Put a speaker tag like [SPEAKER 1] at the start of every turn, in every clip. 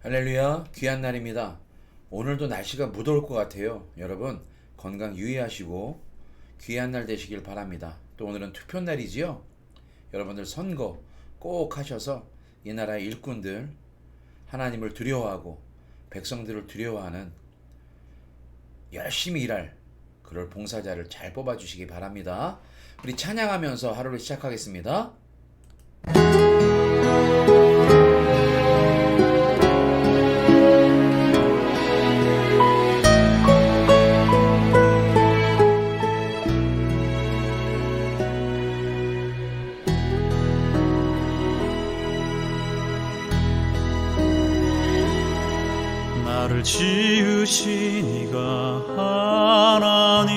[SPEAKER 1] 할렐루야, 귀한 날입니다. 오늘도 날씨가 무더울 것 같아요. 여러분 건강 유의하시고 귀한 날 되시길 바랍니다. 또 오늘은 투표 날이지요. 여러분들 선거 꼭 하셔서 이 나라의 일꾼들, 하나님을 두려워하고 백성들을 두려워하는 열심히 일할 그럴 봉사자를 잘 뽑아주시기 바랍니다. 우리 찬양하면서 하루를 시작하겠습니다.
[SPEAKER 2] 나를 지으신 이가 하나님,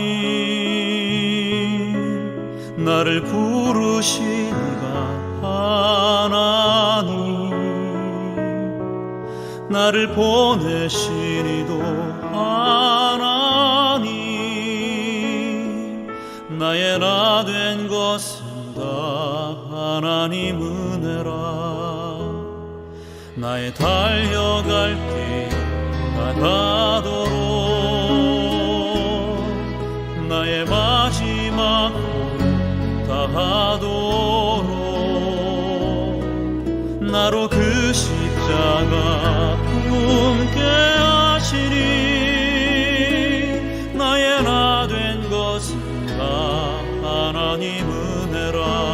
[SPEAKER 2] 나를 부르신 이가 하나님, 나를 보내신 이도 하나님, 나의 나 된 것은 다 하나님 은혜라. 나의 달려갈 길 가다도록 나의 마지막 꿈 다하도록 나로 그 십자가 품게 하시니 나의 나 된 것은 다 하나님 은혜라.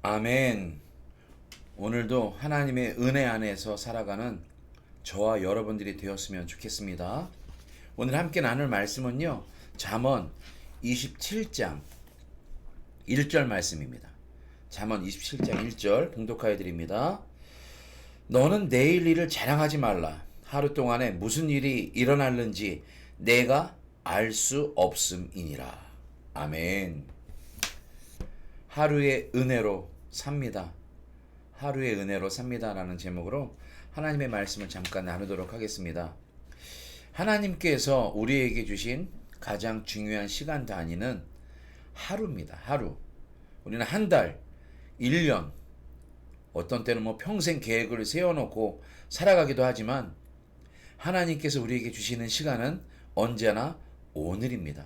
[SPEAKER 1] 아멘. 오늘도 하나님의 은혜 안에서 살아가는 저와 여러분들이 되었으면 좋겠습니다. 오늘 함께 나눌 말씀은요, 잠언 27장 1절 말씀입니다. 잠언 27장 1절 봉독하여 드립니다. 너는 내일 일을 자랑하지 말라. 하루 동안에 무슨 일이 일어날는지 내가 알 수 없음이니라. 아멘. 하루의 은혜로 삽니다. 하루의 은혜로 삽니다라는 제목으로 하나님의 말씀을 잠깐 나누도록 하겠습니다. 하나님께서 우리에게 주신 가장 중요한 시간 단위는 하루입니다. 하루. 우리는 한 달, 1년, 어떤 때는 평생 계획을 세워놓고 살아가기도 하지만 하나님께서 우리에게 주시는 시간은 언제나 오늘입니다.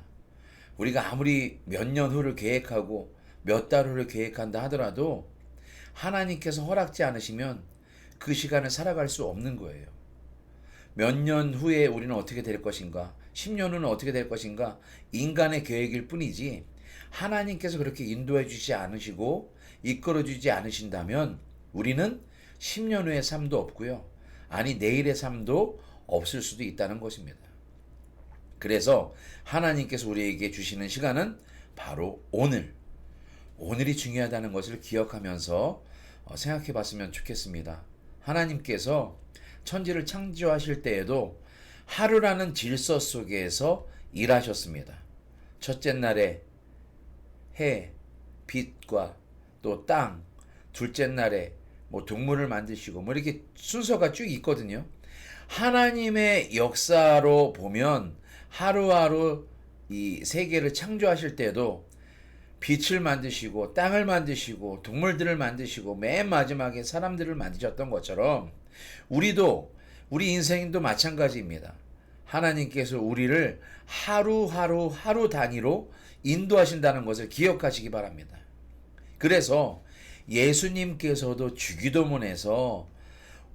[SPEAKER 1] 우리가 아무리 몇 년 후를 계획하고 몇 달 후를 계획한다 하더라도 하나님께서 허락지 않으시면 그 시간을 살아갈 수 없는 거예요. 몇 년 후에 우리는 어떻게 될 것인가, 10년 후는 어떻게 될 것인가, 인간의 계획일 뿐이지 하나님께서 그렇게 인도해 주지 않으시고 이끌어 주지 않으신다면 우리는 10년 후의 삶도 없고요, 아니 내일의 삶도 없을 수도 있다는 것입니다. 그래서 하나님께서 우리에게 주시는 시간은 바로 오늘. 오늘이 중요하다는 것을 기억하면서 생각해 봤으면 좋겠습니다. 하나님께서 천지를 창조하실 때에도 하루라는 질서 속에서 일하셨습니다. 첫째 날에 해, 빛과 또 땅, 둘째 날에 동물을 만드시고 이렇게 순서가 쭉 있거든요. 하나님의 역사로 보면 하루하루 이 세계를 창조하실 때도 빛을 만드시고 땅을 만드시고 동물들을 만드시고 맨 마지막에 사람들을 만드셨던 것처럼 우리 인생도 마찬가지입니다. 하나님께서 우리를 하루 단위로 인도하신다는 것을 기억하시기 바랍니다. 그래서 예수님께서도 주기도문에서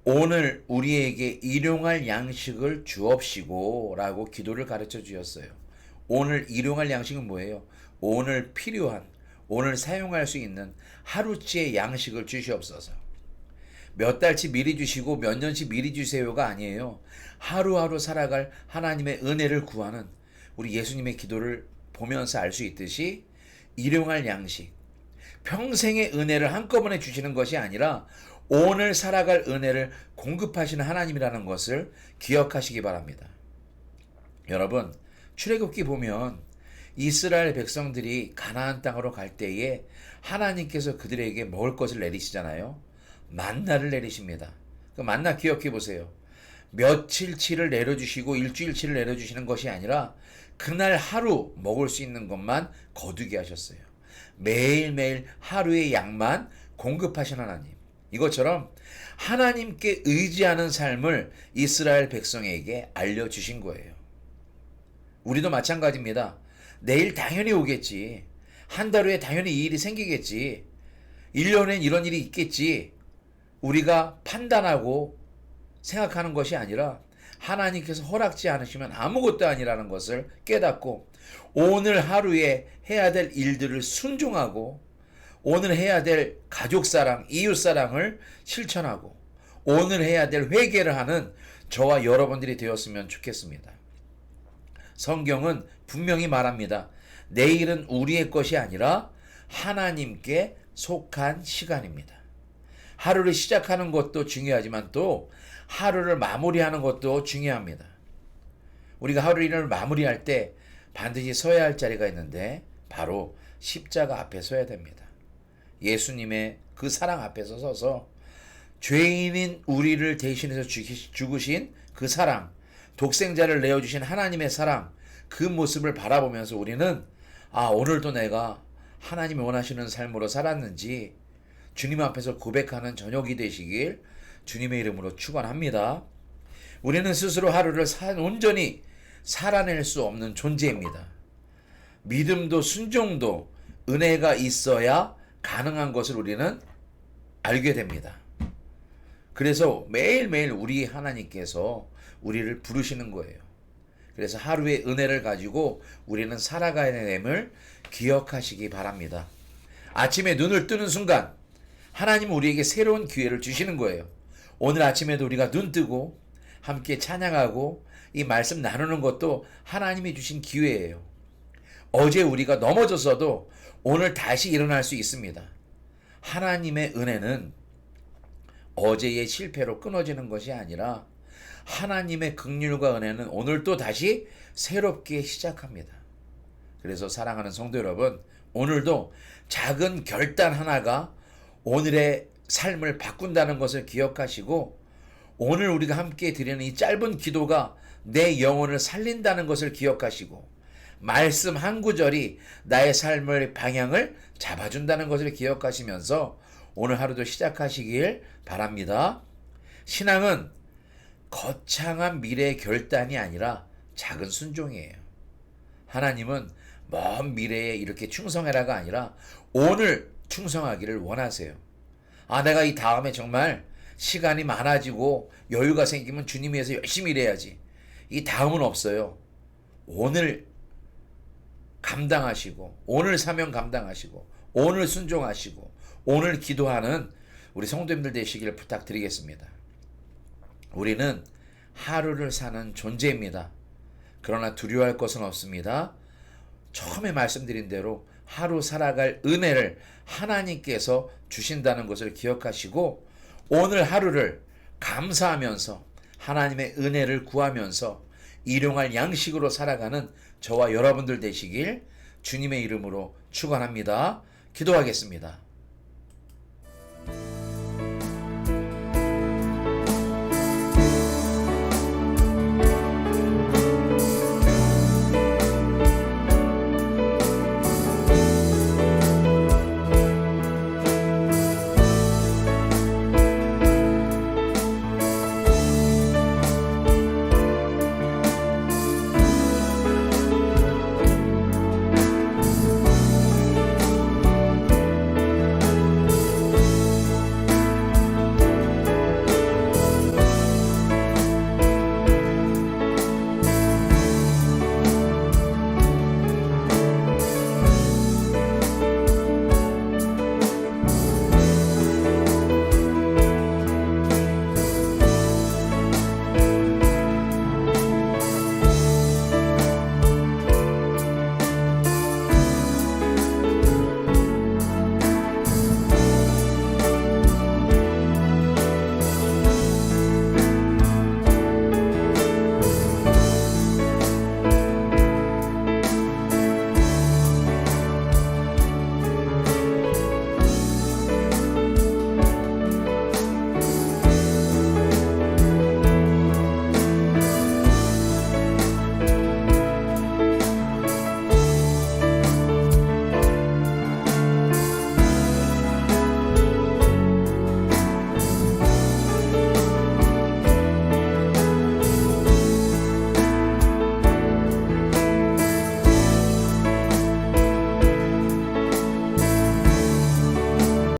[SPEAKER 1] 오늘 우리에게 일용할 양식을 주옵시고 라고 기도를 가르쳐 주셨어요. 오늘 일용할 양식은 뭐예요? 오늘 필요한, 오늘 사용할 수 있는 하루치의 양식을 주시옵소서. 몇 달치 미리 주시고 몇 년치 미리 주세요가 아니에요. 하루하루 살아갈 하나님의 은혜를 구하는 우리 예수님의 기도를 보면서 알 수 있듯이 일용할 양식, 평생의 은혜를 한꺼번에 주시는 것이 아니라 오늘 살아갈 은혜를 공급하시는 하나님이라는 것을 기억하시기 바랍니다. 여러분, 출애굽기 보면 이스라엘 백성들이 가나안 땅으로 갈 때에 하나님께서 그들에게 먹을 것을 내리시잖아요. 만나를 내리십니다. 그 만나 기억해 보세요. 며칠치를 내려주시고 일주일치를 내려주시는 것이 아니라 그날 하루 먹을 수 있는 것만 거두게 하셨어요. 매일매일 하루의 양만 공급하신 하나님. 이것처럼 하나님께 의지하는 삶을 이스라엘 백성에게 알려주신 거예요. 우리도 마찬가지입니다. 내일 당연히 오겠지. 한 달 후에 당연히 이 일이 생기겠지. 1년엔 이런 일이 있겠지. 우리가 판단하고 생각하는 것이 아니라 하나님께서 허락지 않으시면 아무것도 아니라는 것을 깨닫고 오늘 하루에 해야 될 일들을 순종하고 오늘 해야 될 가족사랑, 이웃사랑을 실천하고 오늘 해야 될 회개를 하는 저와 여러분들이 되었으면 좋겠습니다. 성경은 분명히 말합니다. 내일은 우리의 것이 아니라 하나님께 속한 시간입니다. 하루를 시작하는 것도 중요하지만 또 하루를 마무리하는 것도 중요합니다. 우리가 하루를 마무리할 때 반드시 서야 할 자리가 있는데 바로 십자가 앞에 서야 됩니다. 예수님의 그 사랑 앞에서 서서 죄인인 우리를 대신해서 죽으신 그 사랑, 독생자를 내어주신 하나님의 사랑, 그 모습을 바라보면서 우리는 오늘도 내가 하나님이 원하시는 삶으로 살았는지 주님 앞에서 고백하는 저녁이 되시길 주님의 이름으로 축원합니다. 우리는 스스로 하루를 온전히 살아낼 수 없는 존재입니다. 믿음도 순종도 은혜가 있어야 가능한 것을 우리는 알게 됩니다. 그래서 매일매일 우리 하나님께서 우리를 부르시는 거예요. 그래서 하루의 은혜를 가지고 우리는 살아가야 됨을 기억하시기 바랍니다. 아침에 눈을 뜨는 순간 하나님은 우리에게 새로운 기회를 주시는 거예요. 오늘 아침에도 우리가 눈 뜨고 함께 찬양하고 이 말씀 나누는 것도 하나님이 주신 기회예요. 어제 우리가 넘어졌어도 오늘 다시 일어날 수 있습니다. 하나님의 은혜는 어제의 실패로 끊어지는 것이 아니라 하나님의 긍휼과 은혜는 오늘 또 다시 새롭게 시작합니다. 그래서 사랑하는 성도 여러분, 오늘도 작은 결단 하나가 오늘의 삶을 바꾼다는 것을 기억하시고 오늘 우리가 함께 드리는 이 짧은 기도가 내 영혼을 살린다는 것을 기억하시고 말씀 한 구절이 나의 삶의 방향을 잡아준다는 것을 기억하시면서 오늘 하루도 시작하시길 바랍니다. 신앙은 거창한 미래의 결단이 아니라 작은 순종이에요. 하나님은 먼 미래에 이렇게 충성해라가 아니라 오늘 충성하기를 원하세요. 내가 이 다음에 정말 시간이 많아지고 여유가 생기면 주님 위해서 열심히 일해야지. 이 다음은 없어요. 오늘 감당하시고 오늘 사명 감당하시고 오늘 순종하시고 오늘 기도하는 우리 성도님들 되시기를 부탁드리겠습니다. 우리는 하루를 사는 존재입니다. 그러나 두려워할 것은 없습니다. 처음에 말씀드린 대로 하루 살아갈 은혜를 하나님께서 주신다는 것을 기억하시고 오늘 하루를 감사하면서 하나님의 은혜를 구하면서 일용할 양식으로 살아가는 저와 여러분들 되시길 주님의 이름으로 축원합니다. 기도하겠습니다.